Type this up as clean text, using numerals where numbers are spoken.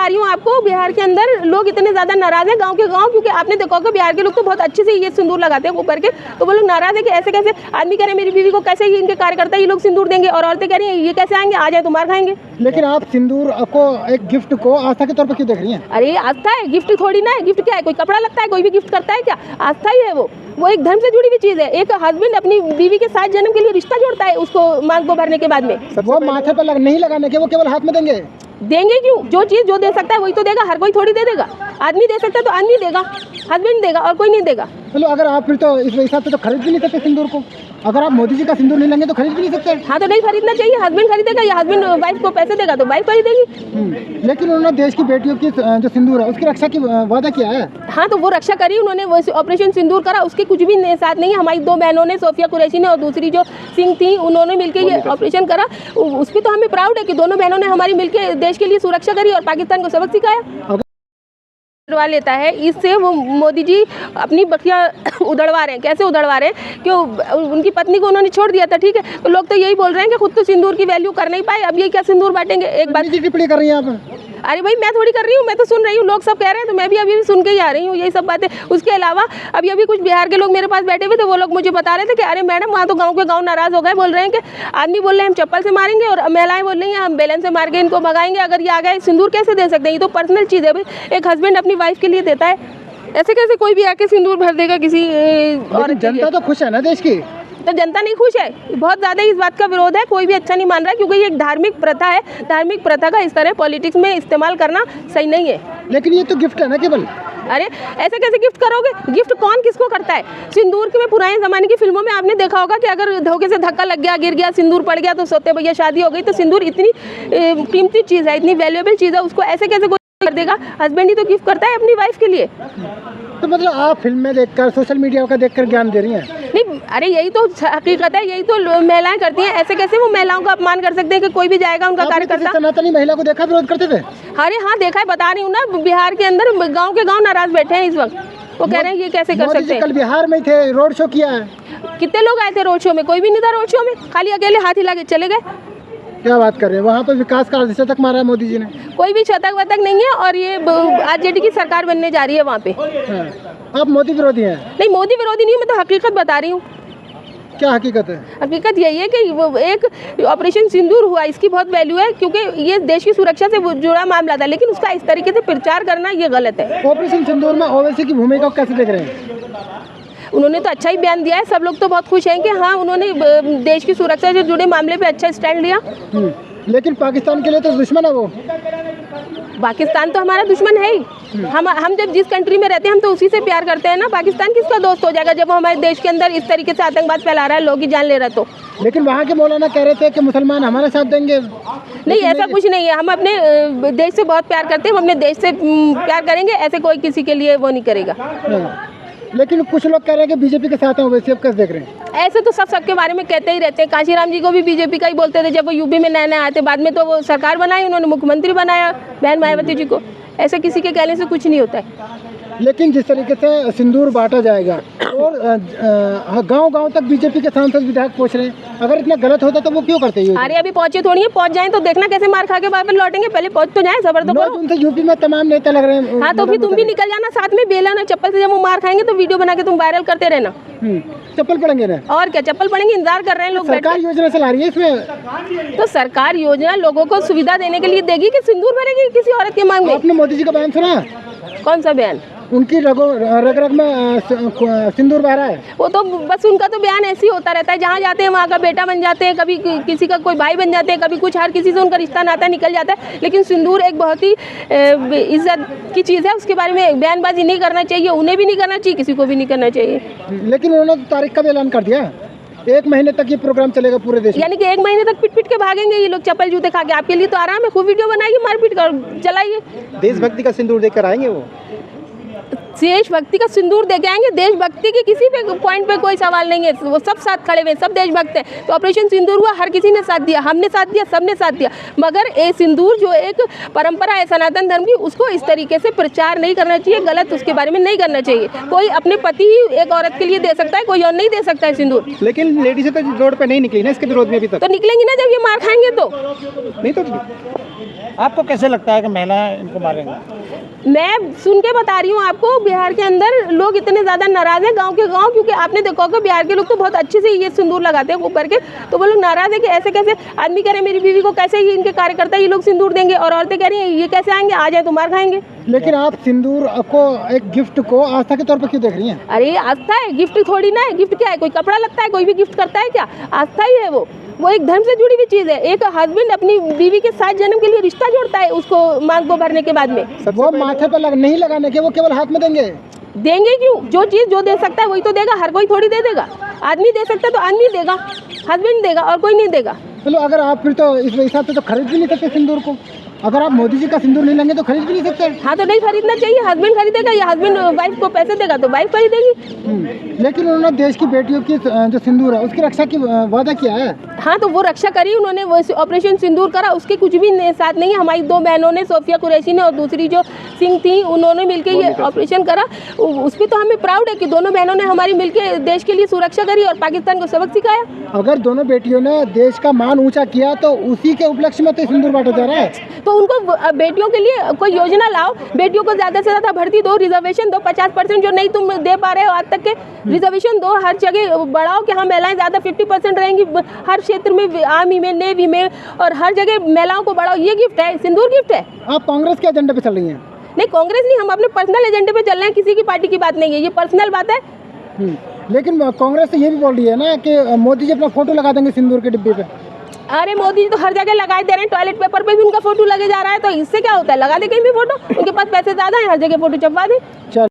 रही हूँ आपको, बिहार के अंदर लोग इतने ज़्यादा नाराज़ हैं गांव के गांव, क्योंकि आपने देखा होगा बिहार के लोग तो बहुत अच्छे से ये सिंदूर लगाते हैं ऊपर के, तो वो लोग नाराज़ है कि ऐसे कैसे आदमी कह रहे हैं मेरी बीवी को कैसे इनके कार्यकर्ता ये लोग सिंदूर देंगे, और औरतें कह रही हैं ये कैसे आएंगे, आ जाए तो मार खाएंगे। लेकिन आप सिंदूर को एक गिफ्ट को आस्था के तौर पर क्यों देख रही हैं? अरे आस्था है, गिफ्ट थोड़ी ना है। गिफ्ट क्या है, कोई कपड़ा लगता है, कोई भी गिफ्ट करता है क्या? आस्था ही है वो एक धर्म से जुड़ी हुई चीज़ है। एक हस्बैंड अपनी बीवी के साथ जन्म के लिए रिश्ता जोड़ता है उसको मांग को भरने के बाद में। वो माथे पर नहीं लगाने के, वो केवल हाथ में देंगे क्यों? जो चीज़ जो दे सकता है वही तो देगा, हर कोई थोड़ी दे देगा। आदमी दे सकता है तो आदमी देगा, हस्बैंड देगा और कोई नहीं देगा। चलो अगर आप फिर तो इस हिसाब से तो खरीद भी नहीं सकते सिंदूर को। अगर आप मोदी जी का सिंदूर नहीं लेंगे तो खरीद भी नहीं सकते। हाँ तो नहीं खरीदना चाहिए, हस्बैंड खरीदेगा या हस्बैंड वाइफ को पैसे देगा तो वाइफ खरीदेगी। लेकिन उन्होंने देश की बेटियों की जो सिंदूर है उसकी रक्षा की वादा किया है। हाँ तो वो रक्षा करी उन्होंने, वो ऑपरेशन सिंदूर करा, उसके कुछ भी साथ नहीं है। हमारी दो बहनों ने, सोफिया कुरैशी ने और दूसरी जो सिंह थी, उन्होंने मिलकर ये ऑपरेशन करा। उस पर तो हमें प्राउड है कि दोनों बहनों ने हमारी मिलकर देश के लिए सुरक्षा करी और पाकिस्तान को सबक सिखाया। उड़वा लेता है, इससे वो मोदी जी अपनी बखिया उधड़वा रहे हैं। कैसे उधड़वा रहे हैं कि उनकी पत्नी को उन्होंने छोड़ दिया था, ठीक है, तो लोग तो यही बोल रहे हैं कि खुद तो सिंदूर की वैल्यू कर नहीं पाए, अब ये क्या सिंदूर बांटेंगे। एक बात टिप्पणी कर रही हैं आप? अरे भाई मैं थोड़ी कर रही हूँ, मैं तो सुन रही हूँ, लोग सब कह रहे हैं तो मैं भी अभी सुन के ही आ रही हूँ यही सब बातें। उसके अलावा अभी कुछ बिहार के लोग मेरे पास बैठे हुए थे, वो लोग मुझे बता रहे थे कि अरे मैडम वहाँ तो गाँव के गाँव नाराज़ हो गए, बोल रहे हैं कि आदमी बोल रहे हैं हम चप्पल से मारेंगे और महिलाएं बोल रही हैं हम बेलन से मार के इनको भगाएंगे। अगर ये आ गए सिंदूर कैसे दे सकते हैं? ये तो पर्सनल चीज़ है भाई, एक हस्बैंड अपनी वाइफ के लिए देता है, ऐसे कैसे कोई भी आके सिंदूर भर देगा किसी और? जनता तो खुश है ना देश की, तो जनता नहीं खुश है, बहुत ज़्यादा इस बात का विरोध है, कोई भी अच्छा नहीं मान रहा है, क्योंकि ये एक धार्मिक प्रथा है। धार्मिक प्रथा का इस तरह पॉलिटिक्स में इस्तेमाल करना सही नहीं है। लेकिन ये तो गिफ्ट है ना केवल। अरे ऐसे कैसे गिफ्ट करोगे? गिफ्ट कौन किसको करता है? सिंदूर के में पुराने ज़माने की फिल्मों में आपने देखा होगा कि अगर धोखे से धक्का लग गया, गिर गया, सिंदूर पड़ गया तो सोते भैया शादी हो गई। तो सिंदूर इतनी कीमती चीज़ है, इतनी वैल्यूएबल चीज़ है, उसको ऐसे कैसे कोई कर देगा? हस्बैंड ही तो गिफ्ट करता है अपनी वाइफ के लिए। तो मतलब आप फिल्म में देखकर, सोशल मीडिया का देखकर ज्ञान दे रही हैं? नहीं, अरे यही तो हकीकत है, यही तो महिलाएं करती हैं। ऐसे कैसे वो महिलाओं का अपमान कर सकते हैं कि कोई भी जाएगा उनका कार्यकर्ता? सनातनी महिला को देखा विरोध करते थे? अरे हाँ देखा है, बता रही हूँ ना, बिहार के अंदर गाँव के गाँव नाराज बैठे हैं इस वक्त। वो कह रहे हैं ये कैसे कर सकते हैं? कल बिहार में थे, रोड शो किया है। कितने लोग आए थे रोड शो में? कोई भी नहीं था रोड शो में, खाली अकेले हाथ हिला के चले गए। क्या बात कर रहे हैं? वहाँ पर विकास का शतक मारा है मोदी जी ने। कोई भी शतक वतक नहीं है, और ये आरजेडी की सरकार बनने जा रही है वहाँ पे। आप मोदी विरोधी हैं? नहीं, मोदी विरोधी नहीं, मैं तो हकीकत बता रही हूँ। क्या हकीकत है? हकीकत यही है कि वो एक ऑपरेशन सिंदूर हुआ, इसकी बहुत वैल्यू है, क्योंकि ये देश की सुरक्षा से जुड़ा मामला था, लेकिन उसका इस तरीके से प्रचार करना ये गलत है। ऑपरेशन सिंदूर में ओवैसी की भूमिका कैसे देख रहे हैं? उन्होंने तो अच्छा ही बयान दिया है, सब लोग तो बहुत खुश हैं कि हाँ उन्होंने देश की सुरक्षा से जुड़े मामले पे अच्छा स्टैंड लिया। लेकिन पाकिस्तान के लिए तो दुश्मन है वो। पाकिस्तान तो हमारा दुश्मन है ही। हम जब जिस कंट्री में रहते हैं हम तो उसी से प्यार करते हैं ना। पाकिस्तान किसका दोस्त हो जाएगा जब वो हमारे देश के अंदर इस तरीके से आतंकवाद फैला रहा है, लोग की जान ले रहा है तो। लेकिन वहाँ के मौलाना कह रहे थे कि मुसलमान हमारा साथ देंगे। नहीं, ऐसा कुछ नहीं है, हम अपने देश से बहुत प्यार करते हैं, हम अपने देश से प्यार करेंगे, ऐसे कोई किसी के लिए वो नहीं करेगा। लेकिन कुछ लोग कह रहे हैं कि बीजेपी के साथ हैं, वैसे आप कैसे देख रहे हैं? ऐसे तो सबके बारे में कहते ही रहते हैं। काशीराम जी को भी बीजेपी का ही बोलते थे जब वो यूपी में नए आए थे, बाद में तो वो सरकार बनाई, उन्होंने मुख्यमंत्री बनाया बहन मायावती जी को। ऐसे किसी के कहने से कुछ नहीं होता है। लेकिन जिस तरीके से सिंदूर बांटा जाएगा और गांव-गांव तक बीजेपी के सांसद विधायक पहुंच रहे हैं, अगर इतना गलत होता तो वो क्यों करते हैं? अरे अभी पहुंचे थोड़ी है, पहुंच जाएं तो देखना कैसे मार खा के वापस लौटेंगे। पहले पहुंच तो जाएं, सबर तो करो। उनसे यूपी में तमाम नेता लग रहे हैं। हाँ तो फिर तुम भी निकल जाना साथ में, बेला ना चप्पल से, जब वो मार खाएंगे तो वीडियो बना के तुम वायरल करते रहना। चप्पल पड़ेंगे ना? और क्या चप्पल पड़ेंगे? इंतजार कर रहे हैं लोग। सरकार योजना चला रही है इसमें। तो सरकार योजना लोगों को सुविधा देने के लिए देगी कि सिंदूर भरेगी किसी औरत की मांग में? आपने मोदी जी का बयान सुना? कौन सा बयान? उनकी रग रग में सिंदूर बह रहा है। वो तो बस उनका तो बयान ऐसे ही होता रहता है, जहाँ जाते हैं वहाँ का बेटा बन जाते हैं, कभी किसी का कोई भाई बन जाते हैं, कभी कुछ, हर किसी से उनका रिश्ता नाता निकल जाता है। लेकिन सिंदूर एक बहुत ही इज्जत की चीज़ है, उसके बारे में बयानबाजी नहीं करना चाहिए, उन्हें भी नहीं करना चाहिए, किसी को भी नहीं करना चाहिए। लेकिन उन्होंने तो तारीख का भी ऐलान कर दिया, 1 महीने तक ये प्रोग्राम चलेगा पूरे देश में। यानी कि 1 महीने तक पिट के भागेंगे ये लोग चप्पल जूते खा के। आपके लिए तो आराम है, खूब वीडियो बनाइए, मारपीट कर चलाइए। देशभक्ति का सिंदूर देकर आएंगे वो। देशभक्ति का सिंदूर दे के आएंगे। देशभक्ति के किसी पे पॉइंट पे कोई सवाल नहीं है, वो सब साथ खड़े हुए, सब देशभक्त हैं। तो ऑपरेशन सिंदूर हुआ, हर किसी ने साथ दिया, हमने साथ दिया, सबने साथ दिया। मगर ये सिंदूर जो एक परंपरा है सनातन धर्म की, उसको इस तरीके से प्रचार नहीं करना चाहिए, गलत उसके बारे में नहीं करना चाहिए। कोई अपने पति ही एक औरत के लिए दे सकता है, कोई और नहीं दे सकता है सिंदूर। लेकिन लेडीज तो रोड पे नहीं निकली ना इसके विरोध में अभी तक। तो निकलेंगी ना जब ये मार खाएंगे तो। नहीं तो आपको कैसे लगता है कि महिलाएं इनको मारेंगी? मैं सुन के बता रही हूँ आपको, बिहार के अंदर लोग इतने ज़्यादा नाराज़ हैं, गांव के गांव, क्योंकि आपने देखा होगा बिहार के लोग तो बहुत अच्छे से ये सिंदूर लगाते हैं ऊपर के। तो वो लोग नाराज़ है कि ऐसे कैसे आदमी कह रहे हैं मेरी बीवी को, कैसे ये इनके कार्यकर्ता ये लोग सिंदूर देंगे, और औरतें कह रही हैं ये कैसे आएंगे, आ जाए तो मार खाएंगे। लेकिन आप सिंदूर को, एक गिफ्ट को आस्था के तौर पर क्यों देख रही हैं? अरे आस्था है, गिफ्ट थोड़ी ना है। गिफ्ट क्या है, कोई कपड़ा लगता है, कोई भी गिफ्ट करता है क्या? आस्था ही है वो एक धर्म से जुड़ी हुई चीज़ है। एक हस्बैंड अपनी बीवी के साथ जन्म के लिए रिश्ता जोड़ता है, उसको मांग को भरने के बाद में। वो माथे पर नहीं लगाने के, वो केवल हाथ में देंगे क्यों? जो चीज़ जो दे सकता है वही तो देगा, हर कोई थोड़ी दे देगा। आदमी दे सकता है तो आदमी देगा, हस्बैंड देगा, और कोई नहीं देगा। चलो, अगर आप फिर तो इस हिसाब से तो खरीद भी नहीं सकते सिंदूर को। अगर आप मोदी जी का सिंदूर नहीं लेंगे तो खरीद भी नहीं सकते। हाँ, तो नहीं खरीदना चाहिए। हस्बैंड खरीदेगा या हस्बैंड वाइफ को पैसे देगा तो वाइफ खरीदेगी। लेकिन उन्होंने देश की बेटियों की जो सिंदूर है उसकी रक्षा की वादा किया है। हाँ, तो वो रक्षा करी उन्होंने, वो ऑपरेशन सिंदूर करा, उसके कुछ भी साथ नहीं है। हमारी दो बहनों ने, सोफिया कुरैशी ने और दूसरी जो सिंह थी, उन्होंने मिलकर ये ऑपरेशन करा। उस पर तो हमें प्राउड है कि दोनों बहनों ने हमारी मिलकर देश के लिए सुरक्षा करी और पाकिस्तान को सबक सिखाया। अगर दोनों बेटियों ने देश का मान ऊंचा किया तो उसी के उपलक्ष्य में तो सिंदूर बांटा जा रहा है। तो उनको बेटियों के लिए कोई योजना लाओ, बेटियों को ज़्यादा से ज़्यादा भर्ती दो, रिजर्वेशन दो, 50% जो नहीं तुम दे पा रहे हो आज तक के, रिजर्वेशन दो, हर जगह बढ़ाओ कि हाँ महिलाएं ज़्यादा 50% रहेंगी हर क्षेत्र में, आर्मी में, नेवी में, और हर जगह महिलाओं को बढ़ाओ। ये गिफ्ट है, सिंदूर गिफ्ट है। आप कांग्रेस के एजेंडे पे चल रही हैं? नहीं, कांग्रेस नहीं, हम अपने पर्सनल एजेंडे पे चल रहे हैं, किसी की पार्टी की बात नहीं है, ये पर्सनल बात है। लेकिन कांग्रेस तो ये भी बोल रही है ना कि मोदी जी अपना फोटो लगा देंगे सिंदूर के डिब्बे पे। अरे मोदी जी तो हर जगह लगाए दे रहे हैं, टॉयलेट पेपर पे भी उनका फोटो लगे जा रहा है, तो इससे क्या होता है, लगा दे कहीं भी फोटो, उनके पास पैसे ज़्यादा है, हर जगह फोटो छपवा दे।